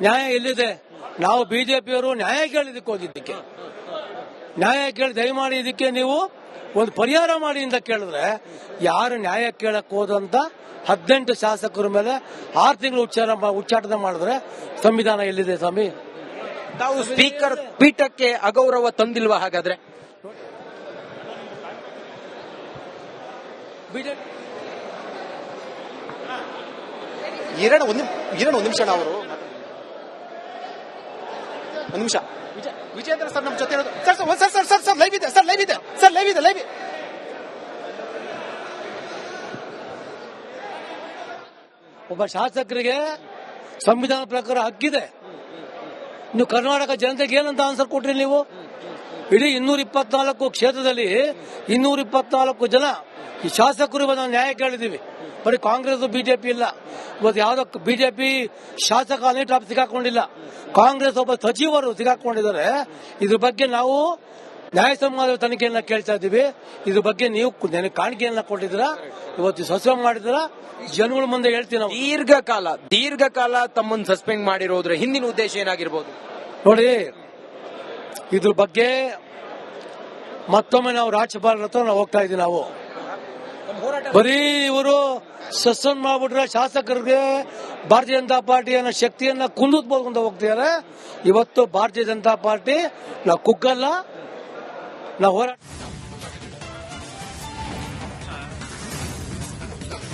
ನ್ಯಾಯ ಎಲ್ಲಿದೆ? ನಾವು ಬಿಜೆಪಿಯವರು ನ್ಯಾಯ ಕೇಳಿದಕ್ಕೆ ಹೋಗಿದ್ದಕ್ಕೆ, ನ್ಯಾಯ ಕೇಳಿ ದಯಮಾಡಿ ಇದಕ್ಕೆ ನೀವು ಒಂದು ಪರಿಹಾರ ಮಾಡಿ ಅಂತ ಕೇಳಿದ್ರೆ, ಯಾರು ನ್ಯಾಯ ಕೇಳಕ್ ಹೋದಂತ 18 ಶಾಸಕರ ಮೇಲೆ 6 ತಿಂಗಳು ಉಚ್ಚಾಟನ ಮಾಡಿದ್ರೆ ಸಂವಿಧಾನ ಎಲ್ಲಿದೆ ಸ್ವಾಮಿ? ತಾವು ಸ್ಪೀಕರ್ ಪೀಠಕ್ಕೆ ಅಗೌರವ ತಂದಿಲ್ವಾ? ಹಾಗಾದ್ರೆ ಒಂದು ನಿಮಿಷ ಅವರು ಒಂದು ನಿಮಿಷ ವಿಜೇಂದ್ರ ಸರ್ ನಮ್ಮ ಜೊತೆ ಇರೋದು. ಸರ್ ಲೈವ್ ಇದೆ. ಒಬ್ಬ ಶಾಸಕರಿಗೆ ಸಂವಿಧಾನ ಪ್ರಕಾರ ಹಕ್ಕಿದೆ. ನೀವು ಕರ್ನಾಟಕ ಜನತೆಗೆ ಏನಂತ ಆನ್ಸರ್ ಕೊಟ್ರಿ? ನೀವು ಇಡೀ 224 ಕ್ಷೇತ್ರದಲ್ಲಿ 224 ಜನ ಈ ಶಾಸಕರು ನಾವು ನ್ಯಾಯ ಕೇಳಿದೀವಿ. ಬರೀ ಕಾಂಗ್ರೆಸ್ ಬಿಜೆಪಿ ಇಲ್ಲ. ಇವತ್ತು ಯಾವ್ದೋ ಬಿಜೆಪಿ ಶಾಸಕ ಟಾಪ್ ಸಿಗಾಕೊಂಡಿಲ್ಲ, ಕಾಂಗ್ರೆಸ್ ಒಬ್ಬ ಸಚಿವರು ಸಿಗಾಕೊಂಡಿದ್ದಾರೆ. ಇದ್ರ ಬಗ್ಗೆ ನಾವು ನ್ಯಾಯ ಸಂವಾದ ತನಿಖೆಯನ್ನ ಕೇಳ್ತಾ ಇದ್ದೀವಿ. ಇದ್ರ ಬಗ್ಗೆ ನೀವು ಕಾಣಿಕೆಯನ್ನ ಕೊಟ್ಟಿದ್ದೀರಾ, ಇವತ್ತು ಸಸ್ಪೆಂಡ್ ಮಾಡಿದ್ರ ಜನಗಳ ಮುಂದೆ ಹೇಳ್ತೀವಿ ನಾವು. ದೀರ್ಘಕಾಲ ತಮ್ಮನ್ನು ಸಸ್ಪೆಂಡ್ ಮಾಡಿರೋದ್ರ ಹಿಂದಿನ ಉದ್ದೇಶ ಏನಾಗಿರ್ಬೋದು? ನೋಡಿ, ಇದ್ರ ಬಗ್ಗೆ ಮತ್ತೊಮ್ಮೆ ನಾವು ರಾಜ್ಯಪಾಲರ ಹತ್ರ ನಾವು ಹೋಗ್ತಾ ಇದ್ದೀವಿ. ನಾವು ಬರೀ ಇವರು ಸಸ್ಪೆಂಡ್ ಮಾಡ್ಬಿಟ್ರೆ ಶಾಸಕರಿಗೆ ಭಾರತೀಯ ಜನತಾ ಪಾರ್ಟಿಯನ್ನ ಶಕ್ತಿಯನ್ನ ಕುಂದಿಸ್ಬೋದು ಹೋಗ್ತಿದ್ದಾರೆ. ಇವತ್ತು ಭಾರತೀಯ ಜನತಾ ಪಾರ್ಟಿ ನಾವು ಕುಗ್ಗಲ್ಲ, ನಾವು ಹೋರಾಟ.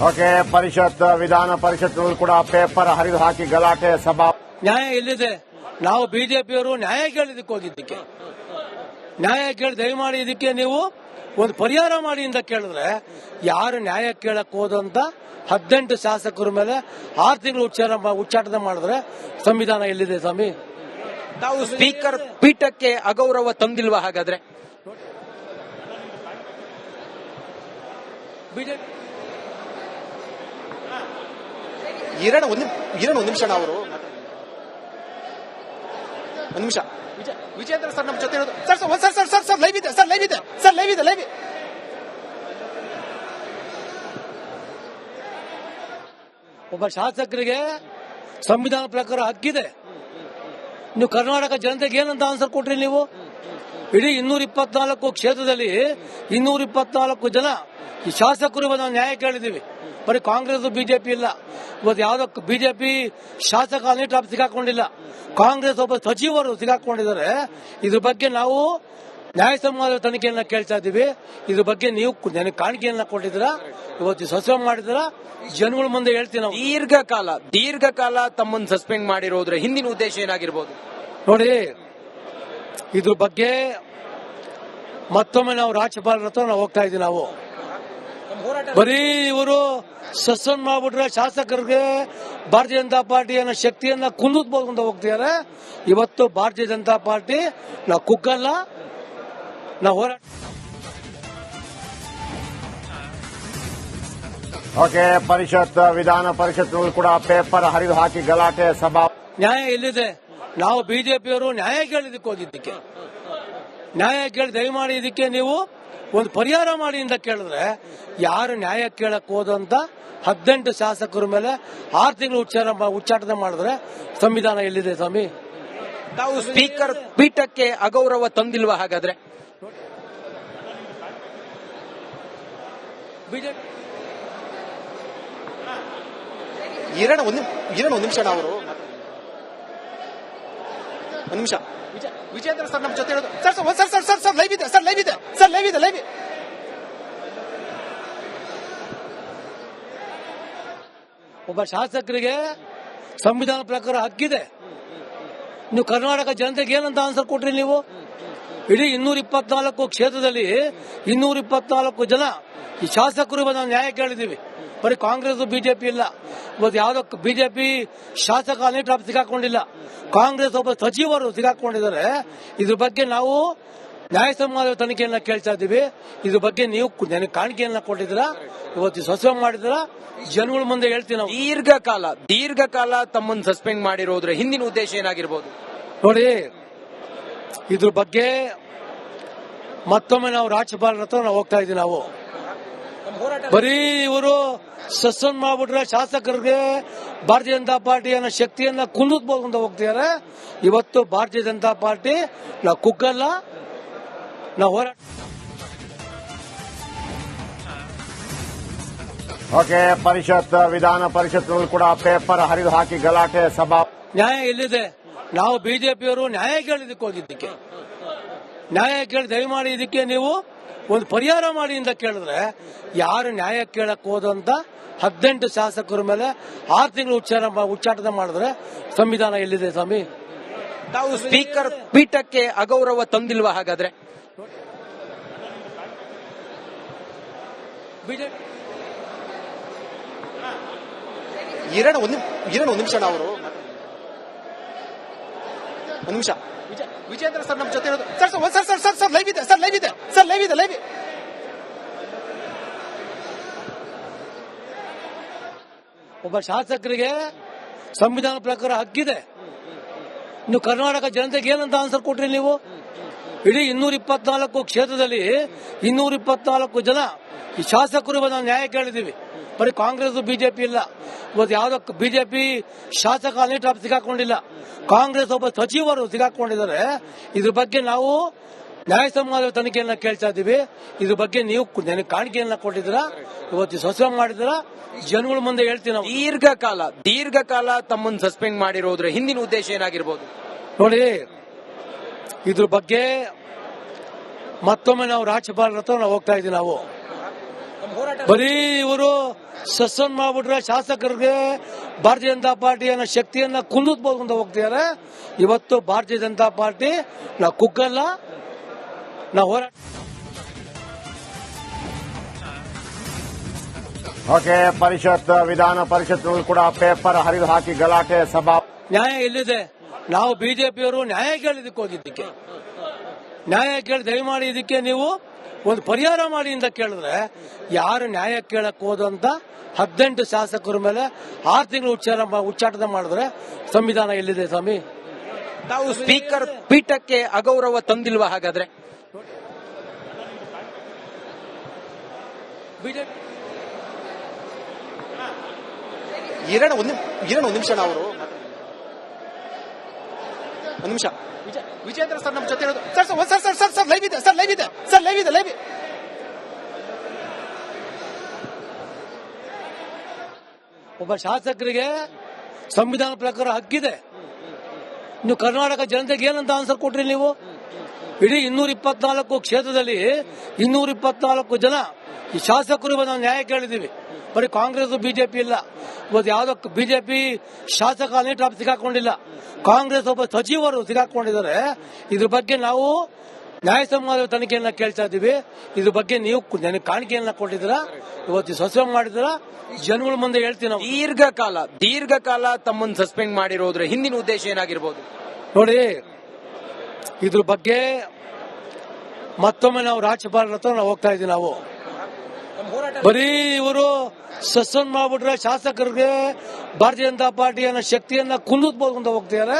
ಓಕೆ, ಪರಿಷತ್ ವಿಧಾನ ಪರಿಷತ್ ಕೂಡ ಪೇಪರ್ ಹರಿದು ಹಾಕಿ ಗಲಾಟೆ ಸಭಾ. ನ್ಯಾಯ ಎಲ್ಲಿದೆ? ನಾವು ಬಿಜೆಪಿಯವರು ನ್ಯಾಯ ಕೇಳಿದಕ್ಕೆ ಹೋಗಿದ್ದಕ್ಕೆ, ನ್ಯಾಯ ಕೇಳಿ ದಯಮಾಡಿ ಇದಕ್ಕೆ ನೀವು ಒಂದು ಪರಿಹಾರ ಮಾಡಿ ಅಂತ ಕೇಳಿದ್ರೆ, ಯಾರು ನ್ಯಾಯ ಕೇಳಕ್ ಹೋದಂತ 18 ಶಾಸಕರ ಮೇಲೆ 6 ತಿಂಗಳು ಉಚ್ಚಾಟನ ಮಾಡಿದ್ರೆ ಸಂವಿಧಾನ ಎಲ್ಲಿದೆ ಸ್ವಾಮಿ? ತಾವು ಸ್ಪೀಕರ್ ಪೀಠಕ್ಕೆ ಅಗೌರವ ತಂದಿಲ್ವಾ? ಹಾಗಾದ್ರೆ ಬಿಜೆಪಿ ಒಂದು ನಿಮಿಷ ಅವರು ಒಂದು ನಿಮಿಷ ವಿಜೇಂದ್ರ ಸರ್ ನಮ್ಮ ಜೊತೆ ಇರೋದು. ಸರ್ ಲೈವ್ ಇದೆ. ಒಬ್ಬ ಶಾಸಕರಿಗೆ ಸಂವಿಧಾನ ಪ್ರಕಾರ ಹಕ್ಕಿದೆ. ನೀವು ಕರ್ನಾಟಕ ಜನತೆಗೆ ಏನಂತ ಆನ್ಸರ್ ಕೊಟ್ರಿ? ನೀವು ಇಡೀ 224 ಕ್ಷೇತ್ರದಲ್ಲಿ 224 ಜನ ಈ ಶಾಸಕರು ನಾವು ನ್ಯಾಯ ಕೇಳಿದೀವಿ. ಬರೀ ಕಾಂಗ್ರೆಸ್ ಬಿಜೆಪಿ ಇಲ್ಲ. ಇವತ್ತು ಯಾವ್ದೋ ಬಿಜೆಪಿ ಶಾಸಕ ಟಾಪ್ ಸಿಗಾಕೊಂಡಿಲ್ಲ, ಕಾಂಗ್ರೆಸ್ ಒಬ್ಬ ಸಚಿವರು ಸಿಗಾಕೊಂಡಿದ್ದಾರೆ. ಇದ್ರ ಬಗ್ಗೆ ನಾವು ನ್ಯಾಯ ಸಂವಾದ ತನಿಖೆಯನ್ನ ಕೇಳ್ತಾ ಇದ್ದೀವಿ. ಇದ್ರ ಬಗ್ಗೆ ನೀವು ಕಾಣಿಕೆಯನ್ನ ಕೊಟ್ಟಿದ್ದೀರಾ, ಇವತ್ತು ಸಸ್ಪೆಂಡ್ ಮಾಡಿದ್ದೀರಾ, ಜನಗಳ ಮುಂದೆ ಹೇಳ್ತೀವಿ ನಾವು. ದೀರ್ಘಕಾಲ ತಮ್ಮನ್ನು ಸಸ್ಪೆಂಡ್ ಮಾಡಿರೋದ್ರ ಹಿಂದಿನ ಉದ್ದೇಶ ಏನಾಗಿರ್ಬೋದು? ನೋಡಿ, ಇದ್ರ ಬಗ್ಗೆ ಮತ್ತೊಮ್ಮೆ ನಾವು ರಾಜ್ಯಪಾಲರ ಹತ್ರ ನಾವು ಹೋಗ್ತಾ ಇದ್ದೀವಿ. ನಾವು ಬರೀ ಇವರು ಸಸ್ಪೆಂಡ್ ಮಾಡ್ಬಿಟ್ರೆ ಶಾಸಕರಿಗೆ ಭಾರತೀಯ ಜನತಾ ಪಾರ್ಟಿಯನ್ನ ಶಕ್ತಿಯನ್ನ ಕುಂದಿಸ್ಬೋದು ಹೋಗ್ತಿದ್ದಾರೆ. ಇವತ್ತು ಭಾರತೀಯ ಜನತಾ ಪಾರ್ಟಿ ನಾವು ಕುಗ್ಗಲ್ಲ, ನಾವು ಹೋರಾಟ. ಓಕೆ, ಪರಿಷತ್ ವಿಧಾನ ಪರಿಷತ್ ಕೂಡ ಪೇಪರ್ ಹರಿದು ಹಾಕಿ ಗಲಾಟೆ ಸಭಾ. ನ್ಯಾಯ ಎಲ್ಲಿದೆ? ನಾವು ಬಿಜೆಪಿಯವರು ನ್ಯಾಯ ಕೇಳಿದಕ್ಕೆ ಹೋಗಿದ್ದಕ್ಕೆ, ನ್ಯಾಯ ಕೇಳಿ ದಯಮಾಡಿ ಇದಕ್ಕೆ ನೀವು ಒಂದು ಪರಿಹಾರ ಮಾಡಿ ಅಂತ ಕೇಳಿದ್ರೆ, ಯಾರು ನ್ಯಾಯ ಕೇಳಕ್ ಹೋದಂತ 18 ಶಾಸಕರ ಮೇಲೆ 6 ತಿಂಗಳು ಉಚ್ಚಾಟನ ಮಾಡಿದ್ರೆ ಸಂವಿಧಾನ ಎಲ್ಲಿದೆ ಸ್ವಾಮಿ? ತಾವು ಸ್ಪೀಕರ್ ಪೀಠಕ್ಕೆ ಅಗೌರವ ತಂದಿಲ್ವಾ? ಹಾಗಾದ್ರೆ ಬಿಜೆಪಿ ಒಂದು ನಿಮಿಷ ಅವರು ಒಂದು ನಿಮಿಷ ವಿಜೇಂದ್ರ ಸರ್ ನಮ್ಮ ಜೊತೆ ಇರೋದು. ಸರ್ ಲೈವ್ ಇದೆ. ಒಬ್ಬ ಶಾಸಕರಿಗೆ ಸಂವಿಧಾನ ಪ್ರಕಾರ ಹಕ್ಕಿದೆ. ನೀವು ಕರ್ನಾಟಕ ಜನತೆಗೆ ಏನಂತ ಆನ್ಸರ್ ಕೊಟ್ರಿ? ನೀವು ಇಡೀ 224 ಕ್ಷೇತ್ರದಲ್ಲಿ 224 ಜನ ಈ ಶಾಸಕರು ನಾವು ನ್ಯಾಯ ಕೇಳಿದೀವಿ. ಬರೀ ಕಾಂಗ್ರೆಸ್ ಬಿಜೆಪಿ ಇಲ್ಲ. ಇವತ್ತು ಯಾವ್ದೋ ಬಿಜೆಪಿ ಶಾಸಕ ಟಾಪ್ ಸಿಗಾಕೊಂಡಿಲ್ಲ, ಕಾಂಗ್ರೆಸ್ ಒಬ್ಬ ಸಚಿವರು ಸಿಗಾಕೊಂಡಿದ್ದಾರೆ. ಇದ್ರ ಬಗ್ಗೆ ನಾವು ನ್ಯಾಯ ಸಂವಾದ ತನಿಖೆಯನ್ನ ಕೇಳ್ತಾ ಇದ್ದೀವಿ. ಇದ್ರ ಬಗ್ಗೆ ನೀವು ಕಾಣಿಕೆಯನ್ನ ಕೊಟ್ಟಿದ್ದೀರಾ, ಇವತ್ತು ಸಸ್ಪೆಂಡ್ ಮಾಡಿದ್ದೀರಾ, ಜನಗಳ ಮುಂದೆ ಹೇಳ್ತೀವಿ ನಾವು. ದೀರ್ಘಕಾಲ ತಮ್ಮನ್ನು ಸಸ್ಪೆಂಡ್ ಮಾಡಿರೋದ್ರ ಹಿಂದಿನ ಉದ್ದೇಶ ಏನಾಗಿರ್ಬೋದು? ನೋಡಿ, ಇದ್ರ ಬಗ್ಗೆ ಮತ್ತೊಮ್ಮೆ ನಾವು ರಾಜ್ಯಪಾಲರ ಹತ್ರ ನಾವು ಹೋಗ್ತಾ ಇದ್ದೀವಿ. ನಾವು ಬರೀ ಇವರು ಸಸ್ಪೆಂಡ್ ಮಾಡ್ಬಿಟ್ರೆ ಶಾಸಕರಿಗೆ ಭಾರತೀಯ ಜನತಾ ಪಾರ್ಟಿಯ ಶಕ್ತಿಯನ್ನ ಕುಂದಿಸ್ಬೋದು ಹೋಗ್ತಿದ್ದಾರೆ. ಇವತ್ತು ಭಾರತೀಯ ಜನತಾ ಪಾರ್ಟಿ ನಾವು ಕುಗ್ಗಲ್ಲ, ನಾವು ಹೋರಾಟ. ಓಕೆ, ಪರಿಷತ್ ವಿಧಾನ ಪರಿಷತ್ನಲ್ಲಿ ಕೂಡ ಪೇಪರ್ ಹರಿದು ಹಾಕಿ ಗಲಾಟೆ ಸಭಾ. ನ್ಯಾಯ ಎಲ್ಲಿದೆ? ನಾವು ಬಿಜೆಪಿಯವರು ನ್ಯಾಯ ಕೇಳಿದಕ್ಕೆ ಹೋಗಿದ್ದಕ್ಕೆ, ನ್ಯಾಯ ಕೇಳಿ ದಯಮಾಡಿ ಇದಕ್ಕೆ ನೀವು ಒಂದು ಪರಿಹಾರ ಮಾಡಿ ಅಂತ ಕೇಳಿದ್ರೆ, ಯಾರು ನ್ಯಾಯ ಕೇಳಕ್ ಹೋದಂತ 18 ಶಾಸಕರ ಮೇಲೆ 6 ತಿಂಗಳು ಉಚ್ಚಾಟನೆ ಮಾಡಿದ್ರೆ ಸಂವಿಧಾನ ಎಲ್ಲಿದೆ ಸ್ವಾಮಿ? ತಾವು ಸ್ಪೀಕರ್ ಪೀಠಕ್ಕೆ ಅಗೌರವ ತಂದಿಲ್ವಾ ಹಾಗಾದ್ರೆ? ಬಿಜೆಪಿ ಇರೋಣ ಒಂದು ನಿಮಿಷ. ಅವರು ಒಂದು ನಿಮಿಷ. ವಿಜೇಂದ್ರ ಸರ್ ನಮ್ಮ ಜೊತೆ ಇರೋದು. ಸರ್ ಲೈವ್ ಇದೆ, ಸರ್ ಲೈವ್ ಇದೆ. ಒಬ್ಬ ಶಾಸಕರಿಗೆ ಸಂವಿಧಾನ ಪ್ರಕಾರ ಹಕ್ಕಿದೆ. ನೀವು ಕರ್ನಾಟಕ ಜನತೆಗೆ ಏನಂತ ಆನ್ಸರ್ ಕೊಟ್ರಿ? ನೀವು ಇಡೀ 224 ಕ್ಷೇತ್ರದಲ್ಲಿ 224 ಜನ ಈ ಶಾಸಕರು ನಾವು ನ್ಯಾಯ ಕೇಳಿದೀವಿ. ಬರೀ ಕಾಂಗ್ರೆಸ್ ಬಿಜೆಪಿ ಇಲ್ಲ. ಇವತ್ತು ಯಾವ್ದೋ ಬಿಜೆಪಿ ಶಾಸಕ ಟಾಪ್ ಸಿಗಾಕೊಂಡಿಲ್ಲ, ಕಾಂಗ್ರೆಸ್ ಒಬ್ಬ ಸಚಿವರು ಸಿಗಾಕೊಂಡಿದ್ದಾರೆ. ಇದ್ರ ಬಗ್ಗೆ ನಾವು ನ್ಯಾಯ ಸಮಾಜ ತನಿಖೆಯನ್ನ ಕೇಳ್ತಾ ಇದ್ದೀವಿ. ಇದ್ರ ಬಗ್ಗೆ ನೀವು ನನಗೆ ಕಾಣಿಕೆಯನ್ನ ಕೊಟ್ಟಿದ್ದೀರಾ, ಇವತ್ತು ಸಸ್ಪೆಂಡ್ ಮಾಡಿದ್ದೀರಾ, ಜನಗಳ ಮುಂದೆ ಹೇಳ್ತೀವಿ ನಾವು. ದೀರ್ಘಕಾಲ ತಮ್ಮನ್ನು ಸಸ್ಪೆಂಡ್ ಮಾಡಿರೋದ್ರ ಹಿಂದಿನ ಉದ್ದೇಶ ಏನಾಗಿರ್ಬೋದು? ನೋಡಿ, ಇದ್ರ ಬಗ್ಗೆ ಮತ್ತೊಮ್ಮೆ ನಾವು ರಾಜ್ಯಪಾಲರ ಹತ್ರ ನಾವು ಹೋಗ್ತಾ ಇದ್ದೀವಿ. ನಾವು ಬರೀ ಇವರು ಸಸ್ಪೆಂಡ್ ಮಾಡ್ಬಿಟ್ರೆ ಶಾಸಕರಿಗೆ ಭಾರತೀಯ ಜನತಾ ಪಾರ್ಟಿಯ ಶಕ್ತಿಯನ್ನ ಕುಂದಿಸ್ಬೋದು ಹೋಗ್ತಿದ್ದಾರೆ. ಇವತ್ತು ಭಾರತೀಯ ಜನತಾ ಪಾರ್ಟಿ ನಾವು ಕುಗ್ಗಲ್ಲ, ನಾವು ಹೋರಾಟ. ಓಕೆ, ಪರಿಷತ್ ವಿಧಾನ ಪರಿಷತ್ನಲ್ಲಿ ಕೂಡ ಪೇಪರ್ ಹರಿದು ಹಾಕಿ ಗಲಾಟೆ ಸಭಾ. ನ್ಯಾಯ ಎಲ್ಲಿದೆ? ನಾವು ಬಿಜೆಪಿಯವರು ನ್ಯಾಯ ಕೇಳಿದಕ್ಕೆ ಹೋಗಿದ್ದಕ್ಕೆ, ನ್ಯಾಯ ಕೇಳಿ ದಯಮಾಡಿ ಇದಕ್ಕೆ ನೀವು ಒಂದು ಪರಿಹಾರ ಮಾಡಿ ಅಂತ ಕೇಳಿದ್ರೆ, ಯಾರು ನ್ಯಾಯ ಕೇಳಕ್ ಹೋದಂತ 18 ಶಾಸಕರ ಮೇಲೆ 6 ತಿಂಗಳು ಉಚ್ಚಾಟನೆ ಮಾಡಿದ್ರೆ ಸಂವಿಧಾನ ಎಲ್ಲಿದೆ ಸ್ವಾಮಿ? ತಾವು ಸ್ಪೀಕರ್ ಪೀಠಕ್ಕೆ ಅಗೌರವ ತಂದಿಲ್ವಾ ಹಾಗಾದ್ರೆ? ಬಿಜೆಪಿ ಇರೋಣ ಒಂದು ನಿಮಿಷ. ಅವರು ಒಂದು ನಿಮಿಷ. ವಿಜೇಂದ್ರ ಸರ್ ನಮ್ಮ ಜೊತೆ ಇರೋದು. ಸರ್ ಲೈವ್ ಇದೆ. ಒಬ್ಬ ಶಾಸಕರಿಗೆ ಸಂವಿಧಾನ ಪ್ರಕಾರ ಹಕ್ಕಿದೆ. ನೀವು ಕರ್ನಾಟಕ ಜನತೆಗೆ ಏನಂತ ಆನ್ಸರ್ ಕೊಟ್ರಿ? ನೀವು ಇಡೀ 224 ಕ್ಷೇತ್ರದಲ್ಲಿ 224 ಜನ ಈ ಶಾಸಕರು ನಾವು ನ್ಯಾಯ ಕೇಳಿದೀವಿ. ಬರೀ ಕಾಂಗ್ರೆಸ್ ಬಿಜೆಪಿ ಇಲ್ಲ. ಇವತ್ತು ಯಾವ್ದೋ ಬಿಜೆಪಿ ಶಾಸಕ ಟಾಪ್ ಸಿಗಾಕೊಂಡಿಲ್ಲ, ಕಾಂಗ್ರೆಸ್ ಒಬ್ಬ ಸಚಿವರು ಸಿಗಾಕೊಂಡಿದ್ದಾರೆ. ಇದ್ರ ಬಗ್ಗೆ ನಾವು ನ್ಯಾಯ ಸಮಾಜ ತನಿಖೆಯನ್ನ ಕೇಳ್ತಾ ಇದ್ದೀವಿ. ಇದ್ರ ಬಗ್ಗೆ ನೀವು ನನಗೆ ಕಾಣಿಕೆಯನ್ನ ಕೊಟ್ಟಿದ್ದೀರಾ, ಇವತ್ತು ಸಸ್ಪೆಂಡ್ ಮಾಡಿದ್ದೀರಾ, ಜನಗಳ ಮುಂದೆ ಹೇಳ್ತೀವಿ ನಾವು. ದೀರ್ಘಕಾಲ ತಮ್ಮನ್ನು ಸಸ್ಪೆಂಡ್ ಮಾಡಿರೋದ್ರ ಹಿಂದಿನ ಉದ್ದೇಶ ಏನಾಗಿರ್ಬೋದು? ನೋಡಿ, ಇದ್ರ ಬಗ್ಗೆ ಮತ್ತೊಮ್ಮೆ ನಾವು ರಾಜ್ಯಪಾಲರ ಹತ್ರ ನಾವು ಹೋಗ್ತಾ ಇದ್ದೀವಿ. ನಾವು ಬರೀ ಇವರು ಸಸ್ಪೆಂಡ್ ಮಾಡ್ಬಿಟ್ರೆ ಶಾಸಕರಿಗೆ ಭಾರತೀಯ ಜನತಾ ಪಾರ್ಟಿಯ ಶಕ್ತಿಯನ್ನ ಕುಂದಿಸ್ಬೋದು ಹೋಗ್ತಿದ್ದಾರೆ.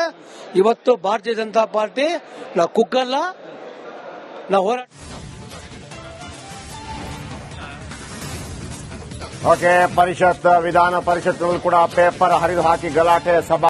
ಇವತ್ತು ಭಾರತೀಯ ಜನತಾ ಪಾರ್ಟಿ ನಾವು ಕುಗ್ಗಲ್ಲ, ನಾವು ಹೋರಾಟ. ಓಕೆ, ಪರಿಷತ್ ವಿಧಾನ ಪರಿಷತ್ನಲ್ಲಿ ಕೂಡ ಪೇಪರ್ ಹರಿದು ಹಾಕಿ ಗಲಾಟೆ ಸಭಾ.